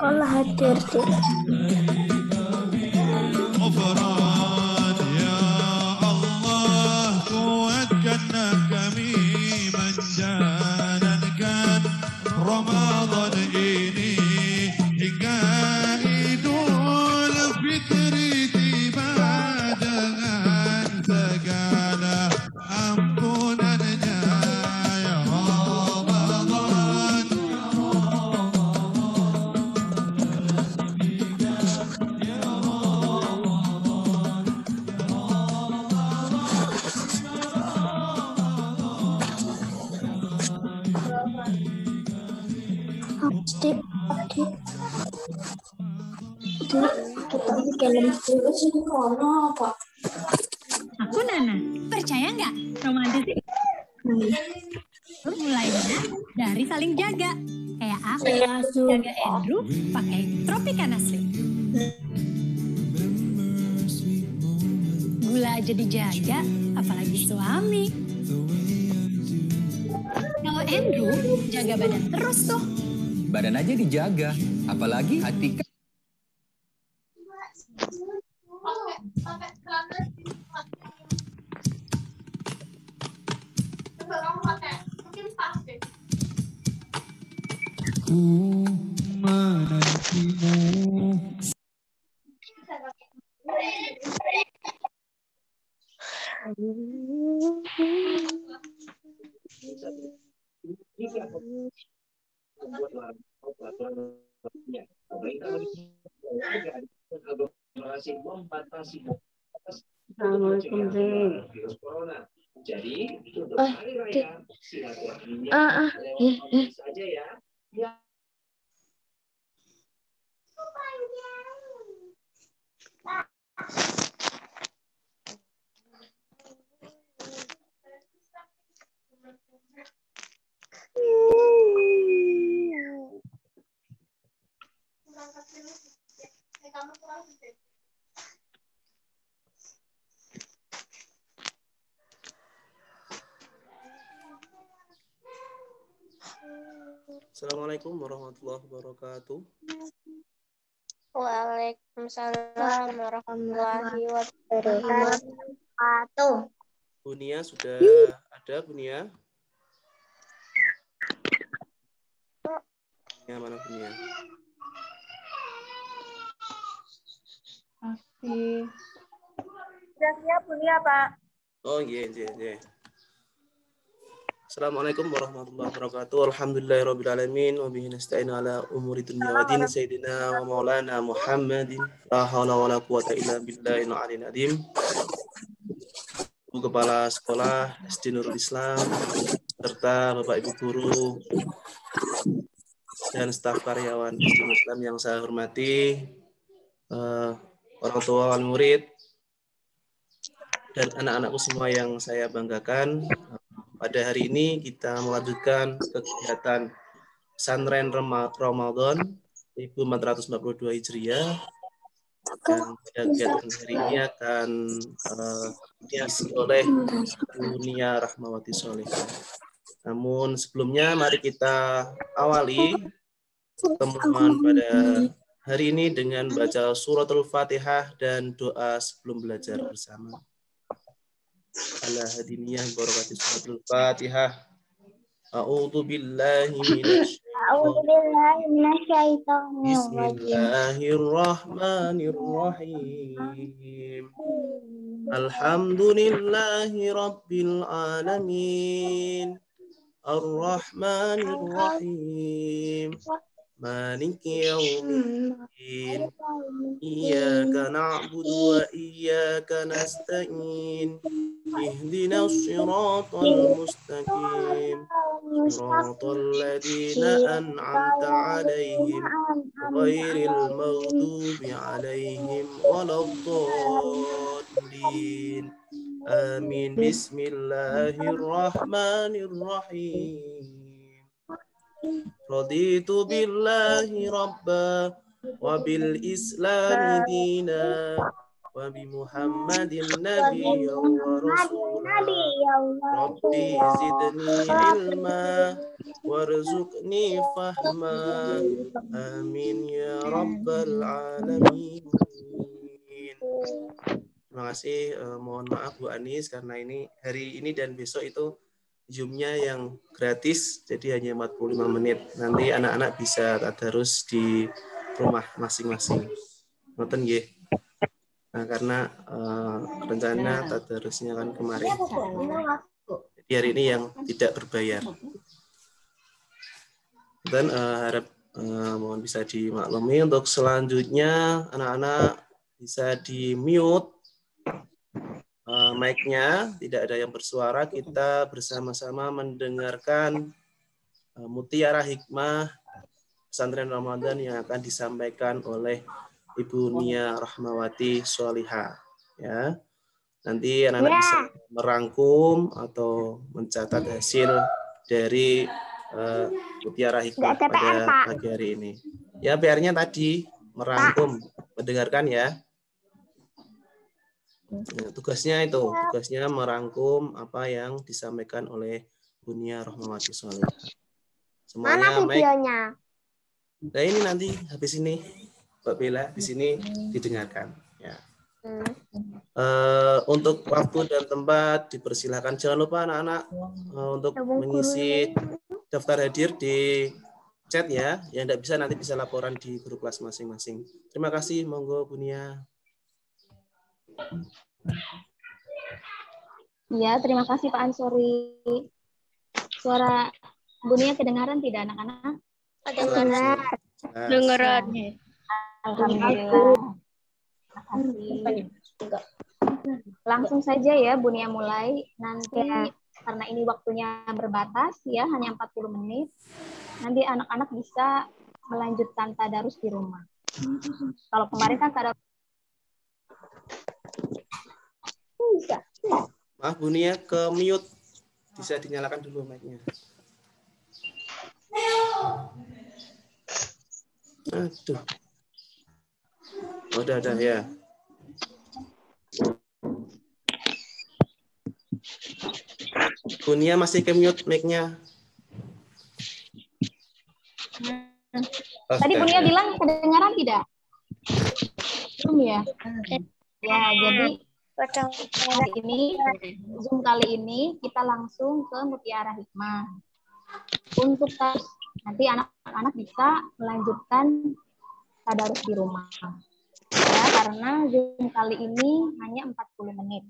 Sekolah hadir di kita bikin apa? Aku Nana, percaya nggak romantis itu? Mulainya dari saling jaga. Kayak aku jaga Andrew pakai Tropicana Slim. Gula aja dijaga, apalagi suami. Kalau Andrew jaga badan terus tuh. Badan aja dijaga, apalagi hati. Assalamualaikum warahmatullahi wabarakatuh. Waalaikumsalam warahmatullahi wabarakatuh. Bunia sudah ada, Bunia? Ya, mana Bunia? Oke. Sudah siap Bunia, Pak? Oh iya. Assalamualaikum warahmatullahi wabarakatuh. Alhamdulillahirrabbilalamin. Wa bihi nasta'inu ala umuri dunya wa din. Sayyidina wa maulana Muhammadin. La hawla wa la quwata illa billahil aliyyil azim. Bu Kepala Sekolah SD Nurul Islam, serta Bapak Ibu Guru dan staf karyawan SD Nurul Islam yang saya hormati, orang tua wali murid, dan anak-anakku semua yang saya banggakan. Pada hari ini kita melanjutkan kegiatan Pesantren Ramadan 1442 Hijriah. Dan pada kegiatan hari ini akan diisi oleh Bunia Rahmawati Sholihah. Namun sebelumnya mari kita awali pertemuan pada hari ini dengan baca suratul Fatihah dan doa sebelum belajar bersama. Ala hadiniyah barakati suratul Fatihah. A'udzu billahi minasy A'udzubillahi minasyaitonirrajim. Bismillahirrahmanirrahim. Alhamdulillahi Rabbil Alamin. Ar-Rahmanir-Rahim. Maliki yaumiddin. Iyyaka na'budu wa iyyaka nasta'in. Ihdinas siratal mustaqim. Siratal ladzina an'amta 'alaihim ghairil maghdubi 'alaihim waladdallin. Amin. Bismillahirrahmanirrahim. Raditu billahi rabba wa bil islami dina wa bi Muhammadin nabiyya wa rasula. Rabbi zidni ilma warzuqni fahma. Amin ya rabbal alamin. Terima kasih. Mohon maaf Bu Anis karena ini hari ini dan besok itu Zoom-nya yang gratis, jadi hanya 45 menit. Nanti anak-anak bisa tadarus di rumah masing-masing. Ngoten nggih. Nah, karena rencana tadarusnya kan kemarin. Jadi hari ini yang tidak berbayar. Dan harap mohon bisa dimaklumi untuk selanjutnya anak-anak bisa di-mute mic-nya, tidak ada yang bersuara. Kita bersama-sama mendengarkan Mutiara Hikmah Pesantren Ramadan yang akan disampaikan oleh Ibu Nia Rahmawati Sholihah. Ya, nanti anak-anak bisa merangkum atau mencatat hasil dari Mutiara Hikmah pada pagi hari ini. Ya, PR-nya tadi merangkum, mendengarkan ya. Nah, tugasnya merangkum apa yang disampaikan oleh Bu Nia Rahmawati Sholihah. Semuanya Mana videonya? Nah, ini nanti habis ini Mbak Bella di sini didengarkan. Ya. Untuk waktu dan tempat dipersilakan. Jangan lupa anak-anak untuk mengisi daftar hadir di chat ya. Yang tidak bisa nanti bisa laporan di grup kelas masing-masing. Terima kasih. Monggo Bu Nia. Iya, terima kasih Pak Ansori. Suara Bu Nia kedengaran tidak anak-anak? Kedengaran. Dengaran. Alhamdulillah. Terima kasih. Langsung saja ya Bu Nia mulai. Nanti karena ini waktunya berbatas ya, hanya 40 menit. Nanti anak-anak bisa melanjutkan tadarus di rumah. Kalau kemarin kan tadarus bisa. Maaf Bu Nia, ke mute. Bisa dinyalakan dulu mic-nya. Aduh. Udah ada ya. Bu Nia masih ke mute mic-nya. Tadi Bu Nia bilang kedengaran tidak? Belum ya? Ya, jadi hari ini, Zoom kali ini kita langsung ke Mutiara Hikmah. Untuk nanti anak-anak bisa melanjutkan tadarus di rumah. Ya, karena Zoom kali ini hanya 40 menit.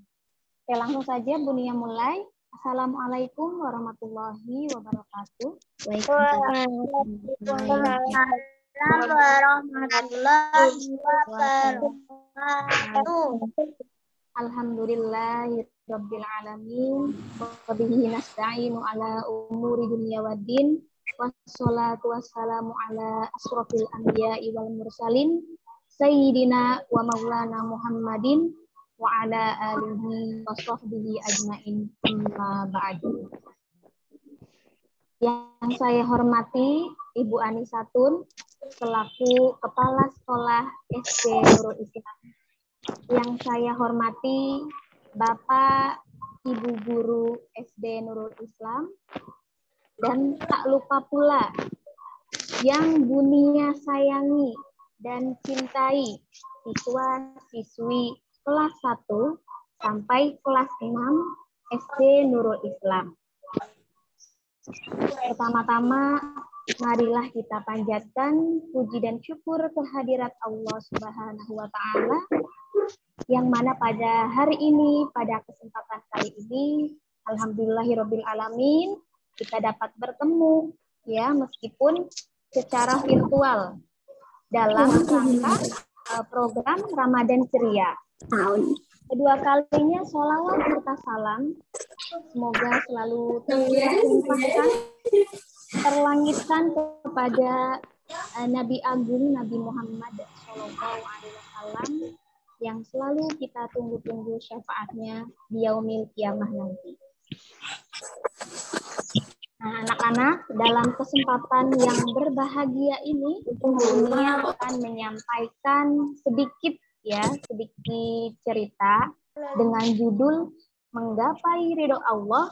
Oke, langsung saja Bu Nia mulai. Assalamualaikum warahmatullahi wabarakatuh. Warahmatullahi wabarakatuh. Alhamdulillahirabbil alamin wa bihi nasta'inu ala umuri dunya waddin wassalatu wassalamu ala asrofil anbiya'i wal mursalin sayyidina wa maulana Muhammadin wa ala alihi wa sahbihi ajmain amma ba'du. Yang saya hormati Ibu Anisatun selaku Kepala Sekolah SD Nurul Islam. Yang saya hormati Bapak Ibu Guru SD Nurul Islam, dan tak lupa pula yang Bu Nia sayangi dan cintai siswa-siswi kelas 1 sampai kelas 6 SD Nurul Islam. Pertama-tama, marilah kita panjatkan puji dan syukur kehadirat Allah Subhanahu wa Ta'ala, yang mana pada hari ini, pada kesempatan kali ini, alhamdulillahirabbil alamin, kita dapat bertemu ya, meskipun secara virtual dalam rangka program Ramadan Ceria. Kedua kalinya sholawat serta salam semoga selalu terlangitkan kepada Nabi Agung Nabi Muhammad Shallallahu Alaihi Wasallam yang selalu kita tunggu-tunggu syafaatnya di yaumil kiamah nanti. Nah, anak-anak, dalam kesempatan yang berbahagia ini akan menyampaikan sedikit cerita dengan judul Menggapai Ridho Allah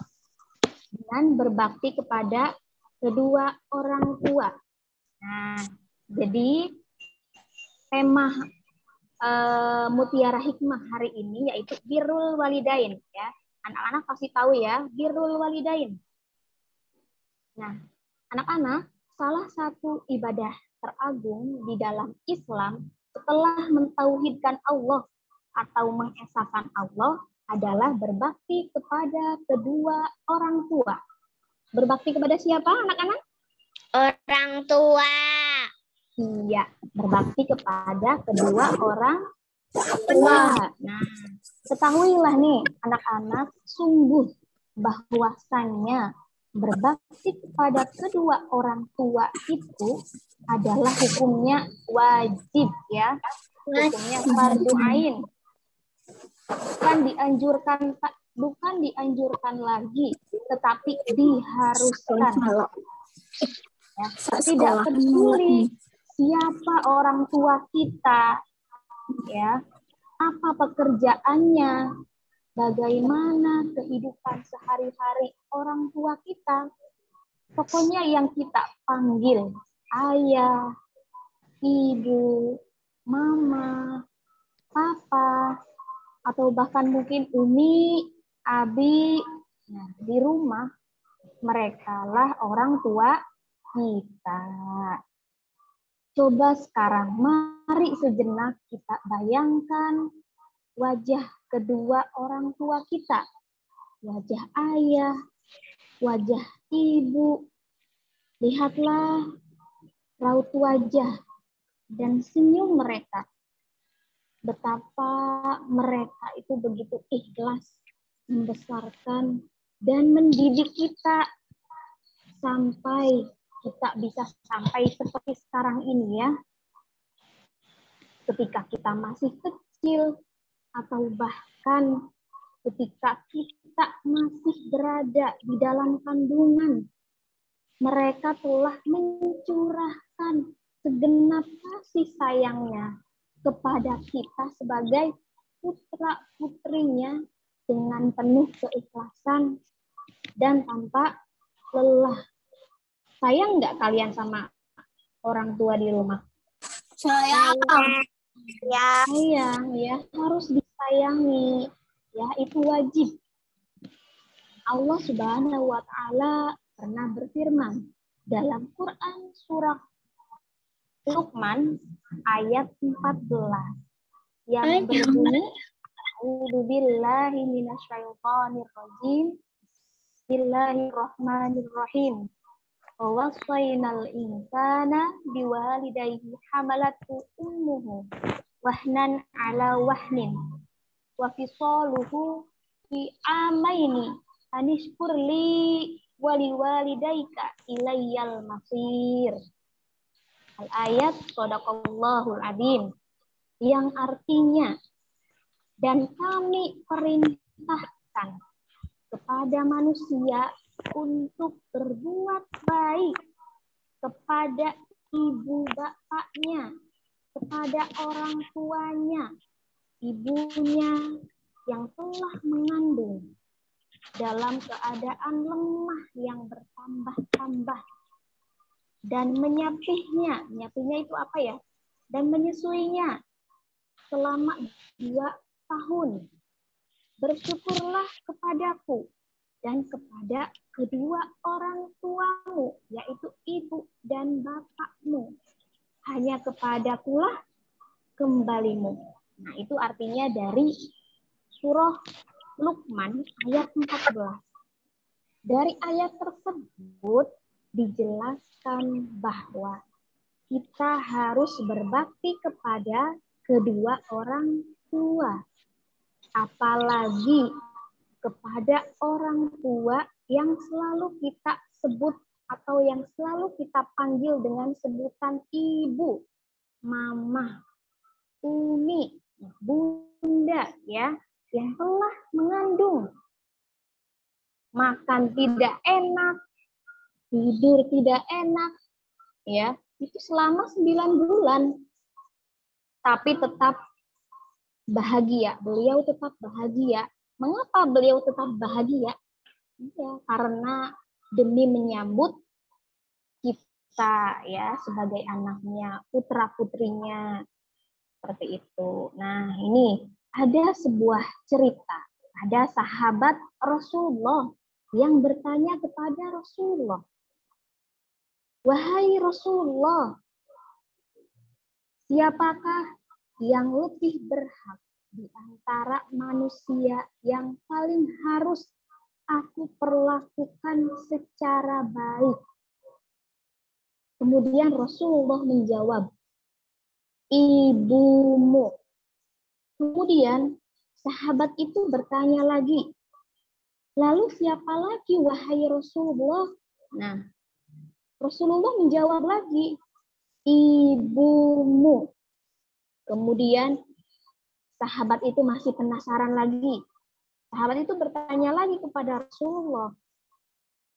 dengan berbakti kepada kedua orang tua. Nah, jadi tema Mutiara Hikmah hari ini yaitu Birrul Walidain ya. Anak-anak pasti tahu ya, Birrul Walidain. Nah, anak-anak, salah satu ibadah teragung di dalam Islam setelah mentauhidkan Allah atau mengesahkan Allah adalah berbakti kepada kedua orang tua. Berbakti kepada siapa, anak-anak? Orang tua. Iya, berbakti kepada kedua orang tua. Nah, ketahuilah nih, anak-anak, sungguh bahwasannya berbakti kepada kedua orang tua itu adalah hukumnya wajib ya, hukumnya fardu ain. Bukan dianjurkan lagi, tetapi diharuskan. Ya, tidak peduli siapa orang tua kita, ya, apa pekerjaannya, bagaimana kehidupan sehari-hari orang tua kita. Pokoknya yang kita panggil ayah, ibu, mama, papa, atau bahkan mungkin umi, abi. Nah, di rumah merekalah orang tua kita. Coba sekarang mari sejenak kita bayangkan wajah kedua orang tua kita. Wajah ayah, wajah ibu. Lihatlah raut wajah dan senyum mereka. Betapa mereka itu begitu ikhlas membesarkan dan mendidik kita sampai kita bisa sampai seperti sekarang ini ya. Ketika kita masih kecil atau bahkan ketika kita masih berada di dalam kandungan, mereka telah mencurahkan segenap kasih sayangnya kepada kita sebagai putra-putrinya dengan penuh keikhlasan dan tanpa lelah. Sayang nggak kalian sama orang tua di rumah? Sayang. Ya. Sayang ya, harus disayangi. Ya, itu wajib. Allah Subhanahu wa Ta'ala pernah berfirman dalam Quran surah Luqman ayat 14 yang berbunyi A'udzubillahi minasyaitonirrajim. Bismillahirrahmanirrahim. Wa wassaynal insana biwalidayhi hamalatu ummuhu wahnan ala wahnin wa fisaluhu fi amaini anishkurli waliwalidayka ilayyal masir. Al-ayat Shadaqallahul Adzim, yang artinya, dan kami perintahkan kepada manusia untuk berbuat baik kepada ibu bapaknya, kepada orang tuanya, ibunya yang telah mengandung dalam keadaan lemah yang bertambah-tambah, dan menyapihnya itu apa ya? Dan menyusuinya selama 2 tahun. Bersyukurlah kepadaku dan kepada kedua orang tuamu, yaitu ibu dan bapakmu. Hanya kepadakulah kembalimu. Nah, itu artinya dari surah Luqman ayat 14. Dari ayat tersebut dijelaskan bahwa kita harus berbakti kepada kedua orang tua. Apalagi kepada orang tua yang selalu kita sebut atau yang selalu kita panggil dengan sebutan ibu, mama, umi, bunda, ya, yang telah mengandung. Makan tidak enak, tidur tidak enak, ya, itu selama 9 bulan. Tapi tetap bahagia, beliau tetap bahagia. Mengapa beliau tetap bahagia? Ya, karena demi menyambut kita ya sebagai anaknya, putra-putrinya. Seperti itu. Nah, ini ada sebuah cerita. Ada sahabat Rasulullah yang bertanya kepada Rasulullah. Wahai Rasulullah, siapakah yang lebih berhak di antara manusia yang paling harus aku perlakukan secara baik? Kemudian Rasulullah menjawab, ibumu. Kemudian sahabat itu bertanya lagi, lalu siapa lagi wahai Rasulullah? Nah, Rasulullah menjawab lagi, ibumu. Kemudian sahabat itu masih penasaran lagi. Sahabat itu bertanya lagi kepada Rasulullah,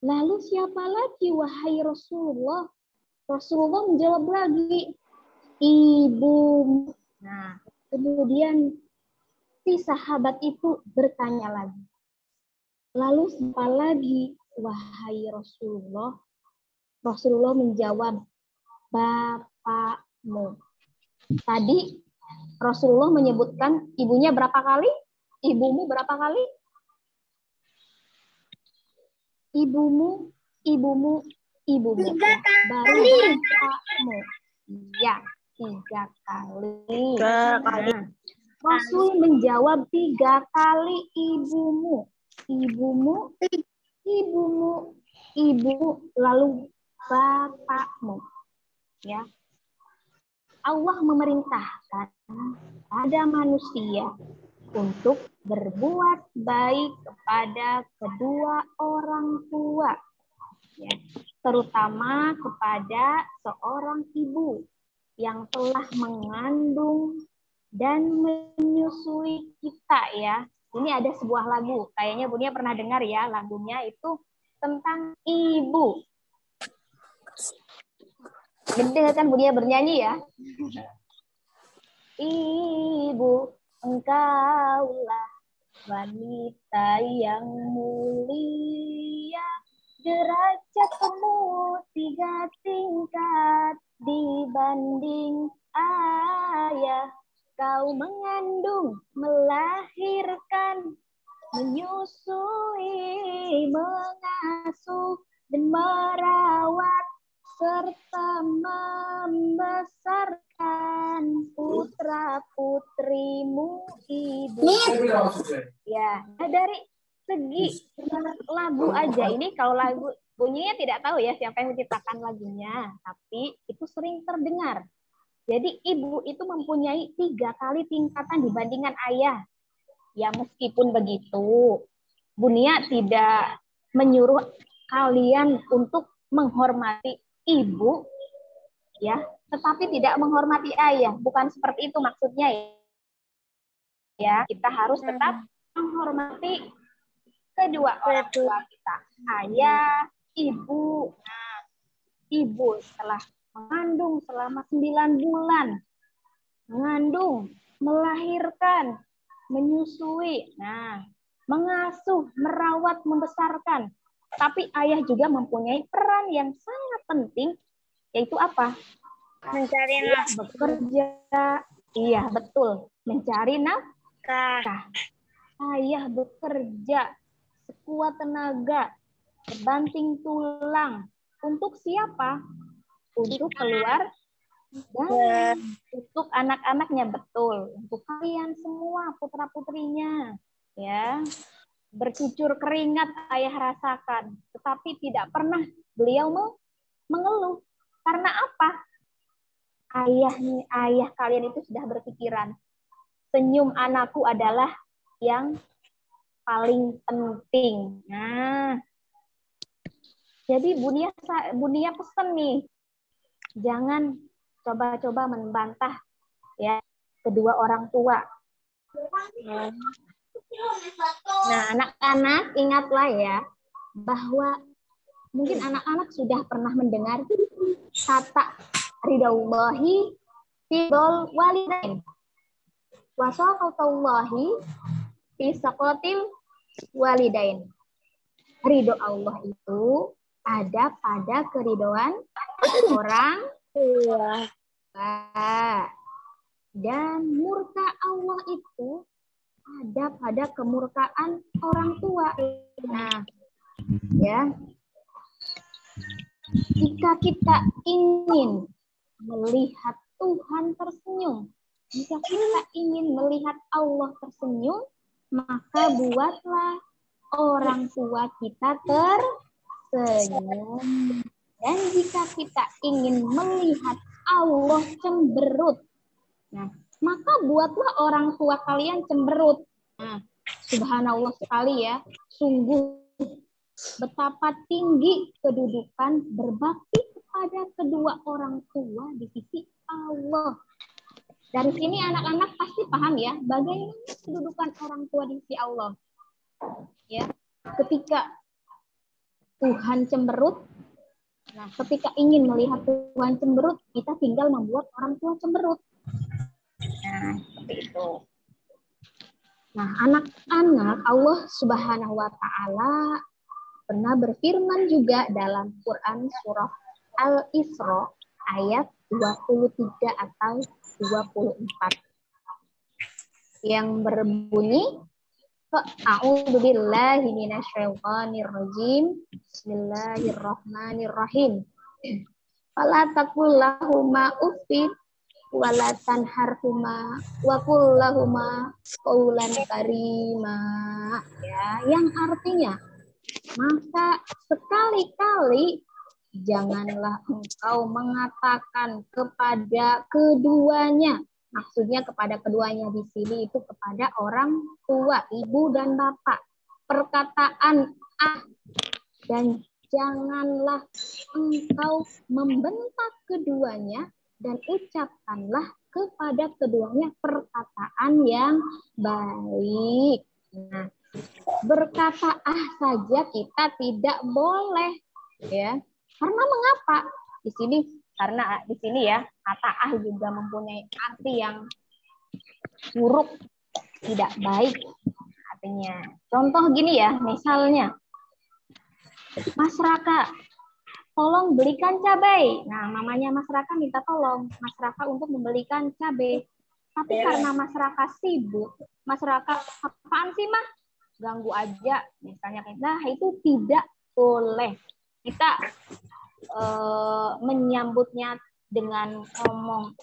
lalu siapa lagi wahai Rasulullah? Rasulullah menjawab lagi, ibumu. Nah, kemudian si sahabat itu bertanya lagi, lalu siapa lagi wahai Rasulullah? Rasulullah menjawab, bapakmu. Tadi Rasulullah menyebutkan ibunya berapa kali? Ibumu berapa kali? Ibumu, ibumu, ibumu. 3 kali. Baru bapakmu. Ya, 3 kali. Nah, Rasul menjawab 3 kali ibumu. Ibumu, ibumu, ibu, lalu bapakmu. Ya. Allah memerintahkan pada manusia untuk berbuat baik kepada kedua orang tua, ya, terutama kepada seorang ibu yang telah mengandung dan menyusui kita, ya. Ini ada sebuah lagu, kayaknya Bunia pernah dengar ya, lagunya itu tentang ibu. Gede kan Bunia bernyanyi ya. Ibu, engkaulah wanita yang mulia, derajatmu 3 tingkat dibanding ayah. Kau mengandung, melahirkan, menyusui, mengasuh, dan merawat, serta membesarkan putra-putrimu, ibu. Ya, dari segi lagu aja ini, kalau lagu bunyinya tidak tahu ya siapa yang menciptakan lagunya, tapi itu sering terdengar. Jadi ibu itu mempunyai 3 kali tingkatan dibandingkan ayah. Ya meskipun begitu, Bunia tidak menyuruh kalian untuk menghormati ibu, ya, tetapi tidak menghormati ayah. Bukan seperti itu maksudnya ya. Kita harus tetap menghormati kedua orang tua kita, ayah, ibu. Nah, ibu setelah mengandung selama 9 bulan, mengandung, melahirkan, menyusui, nah, mengasuh, merawat, membesarkan. Tapi ayah juga mempunyai peran yang sangat penting, yaitu apa? Mencari nafkah. Bekerja. Iya, betul. Mencari nafkah. Ayah bekerja sekuat tenaga, berbanting tulang. Untuk siapa? Untuk keluar dan untuk anak-anaknya, betul. Untuk kalian semua putra-putrinya, ya. Bercucur keringat ayah rasakan, tetapi tidak pernah beliau mengeluh. Karena apa? Ayah kalian itu sudah berpikiran, senyum anakku adalah yang paling penting. Nah, jadi Bunia pesan nih, jangan coba-coba membantah ya kedua orang tua. Nah, anak-anak ingatlah ya bahwa mungkin anak-anak sudah pernah mendengar kata ridaullahi fidol walidain wa saqatullahi fi saqatil walidain. Ridho Allah itu ada pada keridhoan orang tua. Dan murka Allah itu ada pada kemurkaan orang tua. Nah, ya. Jika kita ingin melihat Tuhan tersenyum, jika kita ingin melihat Allah tersenyum, maka buatlah orang tua kita tersenyum. Dan jika kita ingin melihat Allah cemberut, nah, maka buatlah orang tua kalian cemberut. Nah, subhanallah sekali ya, sungguh betapa tinggi kedudukan berbakti kepada kedua orang tua di sisi Allah. Dari sini anak-anak pasti paham ya, bagaimana kedudukan orang tua di sisi Allah. Ya, ketika Tuhan cemberut, nah ketika ingin melihat Tuhan cemberut, kita tinggal membuat orang tua cemberut. Nah, seperti itu. Nah, anak-anak, Allah Subhanahu wa taala pernah berfirman juga dalam Quran surah Al-Isra ayat 23 atau 24 yang berbunyi A'udzubillahi minasyaitonirrajim. Bismillahirrahmanirrahim. Fala taqul lahuma uffin wa la tanharhuma wa qul lahuma qaulan karima. Ya, yang artinya, maka sekali-kali janganlah engkau mengatakan kepada keduanya. Maksudnya kepada keduanya di sini itu kepada orang tua, ibu dan bapak. Perkataan dan janganlah engkau membentak keduanya dan ucapkanlah kepada keduanya perkataan yang baik. Nah, berkata saja kita tidak boleh ya. Karena mengapa? Karena di sini ya, kata juga mempunyai arti yang buruk, tidak baik artinya. Contoh gini ya, misalnya, Mas Raka, tolong belikan cabai. Nah, mamanya Mas Raka minta tolong Mas Raka untuk membelikan cabai. Tapi karena Mas Raka sibuk, Mas Raka, apaan sih Mas? Ganggu aja, misalnya. Nah, itu tidak boleh. Kita menyambutnya dengan ngomong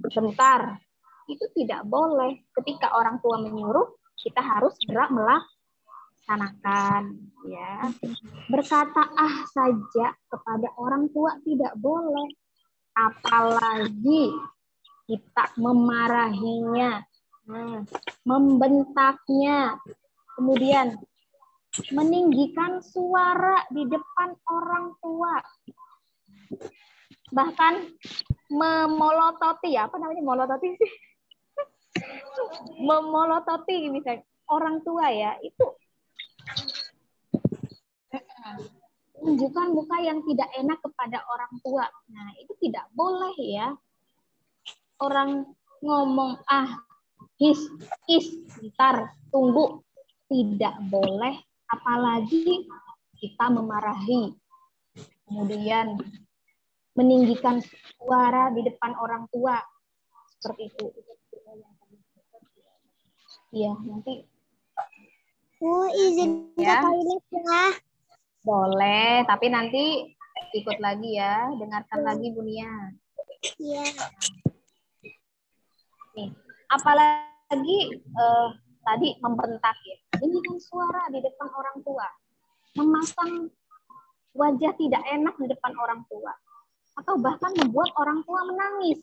bentar, itu tidak boleh. Ketika orang tua menyuruh, kita harus segera melaksanakan ya. Berkata saja kepada orang tua tidak boleh, apalagi kita memarahinya, membentaknya, kemudian meninggikan suara di depan orang tua, bahkan memolototi, apa namanya molototi sih? Memolototi misalnya orang tua ya, itu menunjukkan muka yang tidak enak kepada orang tua. Nah, itu tidak boleh ya. Orang ngomong bentar, tunggu, tidak boleh. Apalagi kita memarahi, kemudian meninggikan suara di depan orang tua, seperti itu. Iya, nanti. Izin ke Ya. toilet ya. Boleh, tapi nanti ikut lagi ya. Dengarkan lagi Bu Nia. Iya. Nih, apalagi tadi membentak ya. Ini kan suara di depan orang tua. Memasang wajah tidak enak di depan orang tua. Atau bahkan membuat orang tua menangis.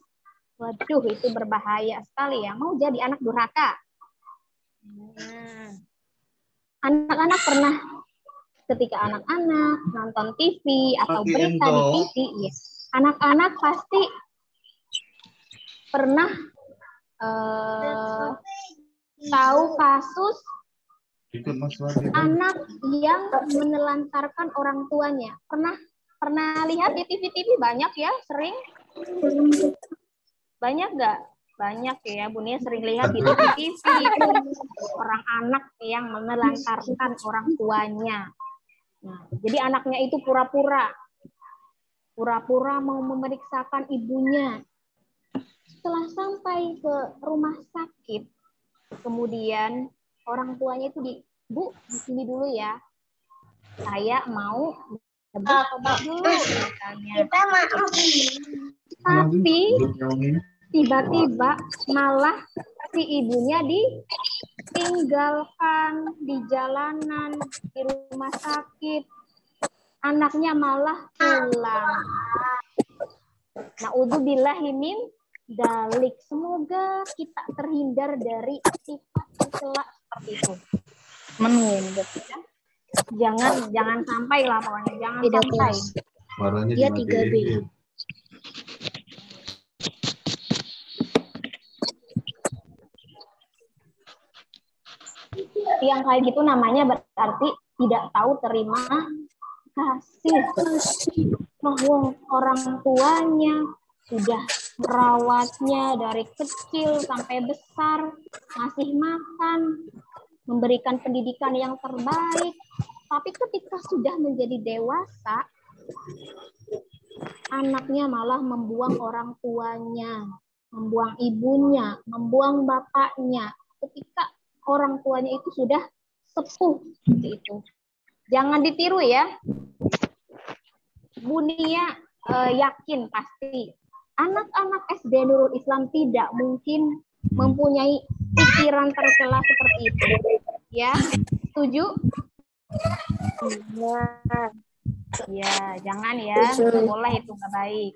Waduh, itu berbahaya sekali ya. Mau jadi anak durhaka. Anak-anak pernah ketika anak-anak nonton TV atau berita di TV, ya, anak-anak pasti pernah tahu kasus anak yang menelantarkan orang tuanya. Pernah lihat di TV-TV banyak ya, sering? Banyak nggak? Banyak ya, Bu Nia sering lihat di TV-TV orang anak yang menelantarkan orang tuanya. Nah, jadi anaknya itu pura-pura mau memeriksakan ibunya. Setelah sampai ke rumah sakit, kemudian orang tuanya itu Bu, di sini dulu ya. Saya mau obat dulu misalnya. Tapi tiba-tiba malah si ibunya ditinggalkan di jalanan, di rumah sakit. Anaknya malah pulang. Na'udzubillahi min dzalik. Semoga kita terhindar dari sifat tercela seperti itu. Ya. Jangan sampai lah pokoknya, jangan sampai. Dia 3B. Yang kayak gitu namanya berarti tidak tahu terima kasih. Bahwa orang tuanya sudah merawatnya dari kecil sampai besar, ngasih makan, memberikan pendidikan yang terbaik. Tapi ketika sudah menjadi dewasa, anaknya malah membuang orang tuanya, membuang ibunya, membuang bapaknya. Ketika orang tuanya itu sudah sepuh seperti itu. Jangan ditiru ya. Bu Nia yakin pasti anak-anak SD Nurul Islam tidak mungkin mempunyai pikiran tercela seperti itu. Ya, setuju? Ya, jangan ya. Nggak boleh, itu nggak baik.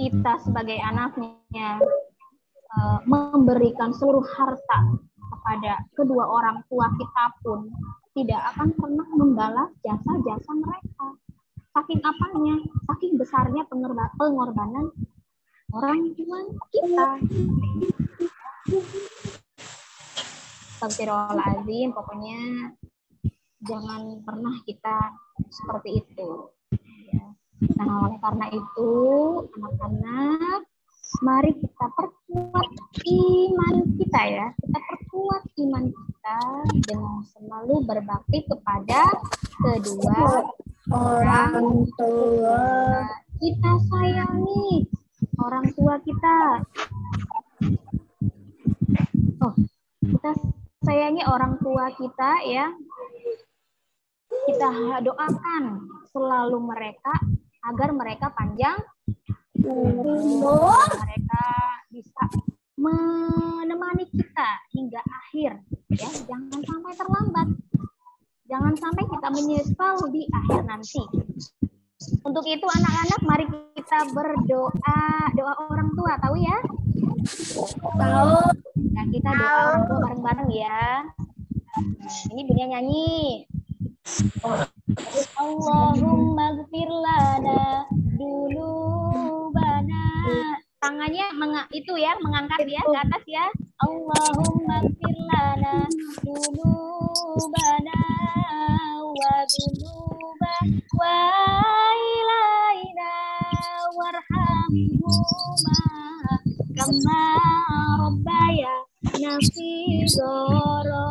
Kita sebagai anaknya memberikan seluruh harta kepada kedua orang tua kita pun tidak akan pernah membalas jasa-jasa mereka. Saking apanya? Saking besarnya pengorbanan orang tua kita. Astagfirullahaladzim, pokoknya jangan pernah kita seperti itu. Nah, oleh karena itu, anak-anak, mari kita perkuat iman kita ya. Kita perkuat iman kita dengan selalu berbakti kepada kedua orang tua. Kita sayangi orang tua kita. Kita sayangi orang tua kita ya. Kita doakan selalu mereka agar mereka panjang umur, mereka bisa menemani kita hingga akhir ya. Jangan sampai terlambat, jangan sampai kita menyesal di akhir nanti. Untuk itu anak-anak, mari kita berdoa, doa orang tua, tahu ya? Tahu. Nah, kita doa orang tua bareng-bareng ya. Ini Bunia nyanyi. Allahumma gfir lana dulubana. Tangannya itu ya, mengangkat ya ke atas ya. Allahumma gfir lana dulubana wa dunuba wa ilaina warhamhuma kama rabbayana shighara.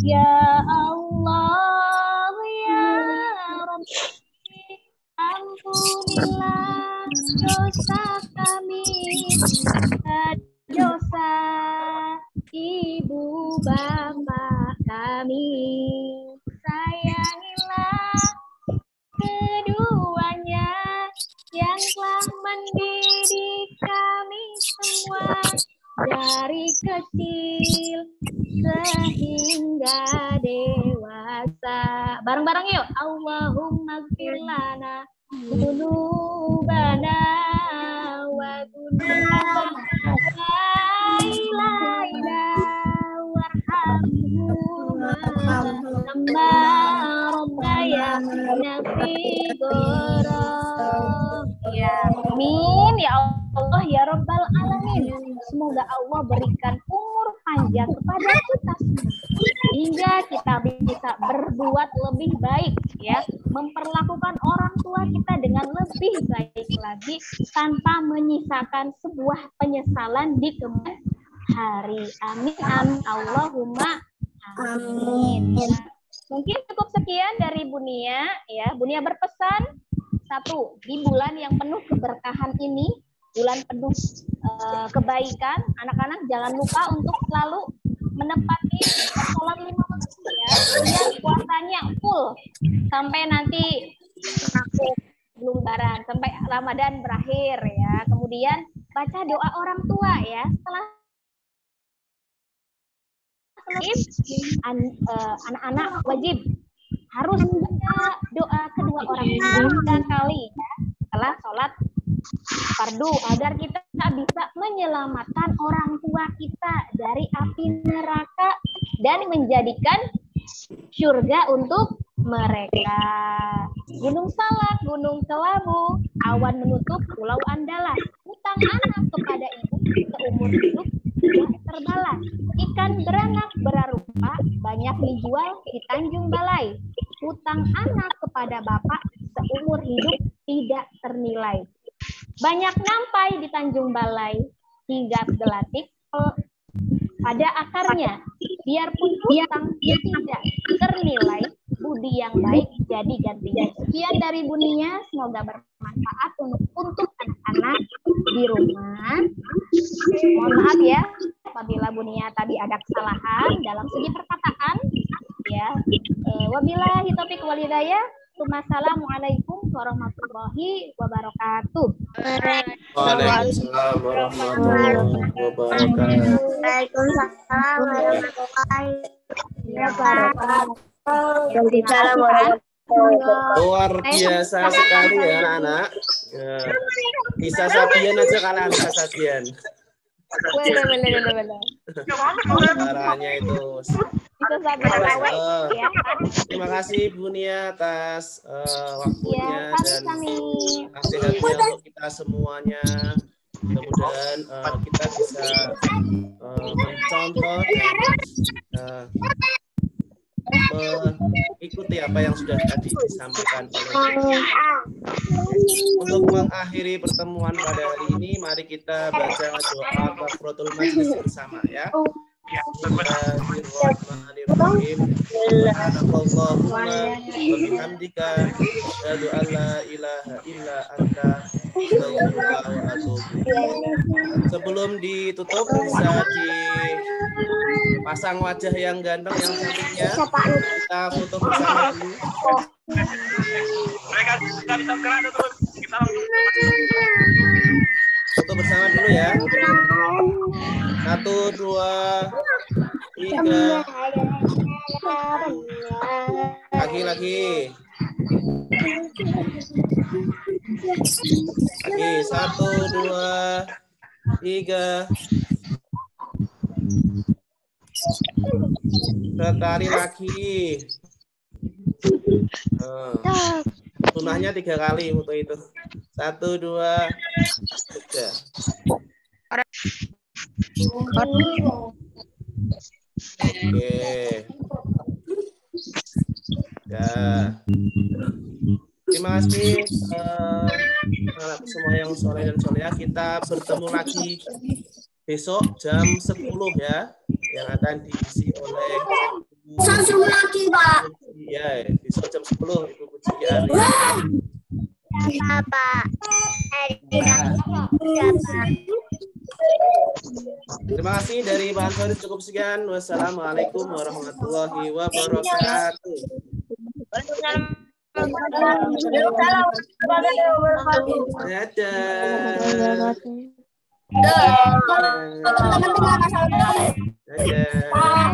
Ya Allah ya Rabbi, ampunilah dosa kami, dosa ibu bapak kami. Sayangilah keduanya yang telah mendidik kami semua dari kecil sehingga dewasa. Bareng-bareng yuk. Allahumma gfir lana dzunubana wa dzunubana ilaina warhamhuma kama rabbayana shighara. Ya, amin ya Allah ya Rabbal Alamin. Semoga Allah berikan umur panjang kepada kita hingga kita bisa berbuat lebih baik, ya, memperlakukan orang tua kita dengan lebih baik lagi tanpa menyisakan sebuah penyesalan di kemudian hari. Amin, amin, Allahumma amin. Ya. Mungkin cukup sekian dari Bunia, ya. Bunia berpesan, satu, di bulan yang penuh keberkahan ini, bulan penuh kebaikan, anak-anak jangan lupa untuk selalu menepati sholat 5 waktu, ya, biar puasanya full sampai nanti belum Lebaran, sampai Ramadan berakhir, ya. Kemudian baca doa orang tua, ya. Setelah anak-anak wajib harus baca doa kedua orang tua 3 kali, ya, setelah sholat fardu, agar kita bisa menyelamatkan orang tua kita dari api neraka dan menjadikan surga untuk mereka. Gunung Salak, Gunung Kelabu, awan menutup Pulau Andalas, hutang anak kepada ibu seumur hidup tidak terbalas. Ikan beranak berarupa banyak dijual di Tanjung Balai. Hutang anak kepada bapak seumur hidup tidak ternilai. Banyak nampai di Tanjung Balai, hingga gelatik pada akarnya. Biarpun hutang tidak ternilai, budi yang baik jadi gantinya. Sekian dari Bunia, semoga bermanfaat untuk anak-anak di rumah. Mohon maaf ya, apabila Bunia tadi ada kesalahan dalam segi perkataan, ya. Wabillahi taufiq wal hidayah. Wassalamualaikum warahmatullahi wabarakatuh. Waalaikumsalam warahmatullahi wabarakatuh. Waalaikumsalam warahmatullahi wabarakatuh. Luar biasa sekali ya anak-anak. Ya. Bisa Sabian aja kalian, bisa Sabian. Benar. Caranya itu. Terima kasih Bunia atas waktunya dan nasihatnya untuk kita semuanya. Mudah-mudahan kita bisa mencontoh dan mengikuti apa yang sudah tadi disampaikan oleh. Untuk mengakhiri pertemuan pada hari ini, mari kita baca doa kafaratul majlis bersama, ya. Bismillahirrahmanirrahim. Subhanakallahumma wa bihamdika asyhadu an la ilaha illa anta astaghfiruka wa atubu ilaik. Sebelum ditutup bisa dipasang wajah yang ganteng yang cantiknya. Kita foto bersama dulu. Mereka bisa gerak terus. Kita foto bersama dulu ya. 1, 2, 3. Lagi. Oke, 1, 2, 3. Sekali lagi. Sunahnya 3 kali foto itu. 1, 2, 3. Oke. Ya. Terima kasih semua yang soleh dan soleha. Kita bertemu lagi besok jam 10 ya, yang akan diisi oleh Samsung lagi, Pak. Ya, besok jam 10 Ibu Pujian. Pak. Terima kasih dari Pak Ansori, cukup sekian. Wassalamualaikum warahmatullahi wabarakatuh. Dadah. Dadah.